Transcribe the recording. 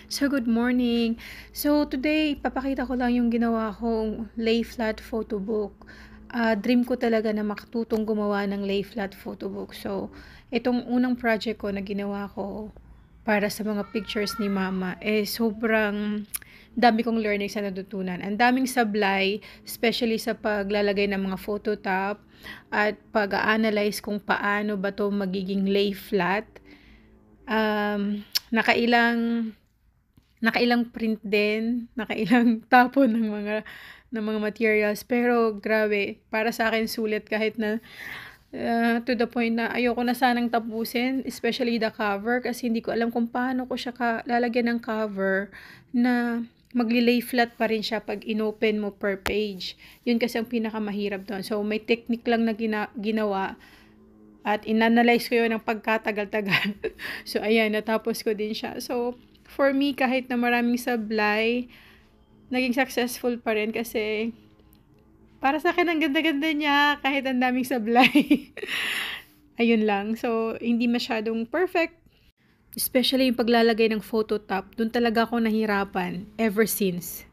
So, good morning. So, today, papakita ko lang yung ginawa kong lay flat photo book. Dream ko talaga na makatutong gumawa ng lay flat photo book. So, itong unang project ko na ginawa ko para sa mga pictures ni mama, sobrang dami kong learnings na natutunan. Ang daming sablay, especially sa paglalagay ng mga photo top at pag-analyze kung paano ba to magiging lay flat. Nakailang nakailang print din, nakailang tapon ng mga materials. Pero grabe, para sa akin sulit kahit na to the point na ayoko na sanang tapusin, especially the cover kasi hindi ko alam kung paano ko siya lalagyan ng cover na magli-lay flat pa rin siya pag inopen mo per page. Yun kasi ang pinakamahirap doon. So may technique lang na ginawa at inanalyze ko yun ng pagkatagal-tagal. So, ayan, natapos ko din siya. So, for me, kahit na maraming sablay, naging successful pa rin kasi para sa akin, ang ganda-ganda niya kahit ang daming sablay. Ayun lang. So, hindi masyadong perfect. Especially yung paglalagay ng photo top, dun talaga ako nahirapan ever since.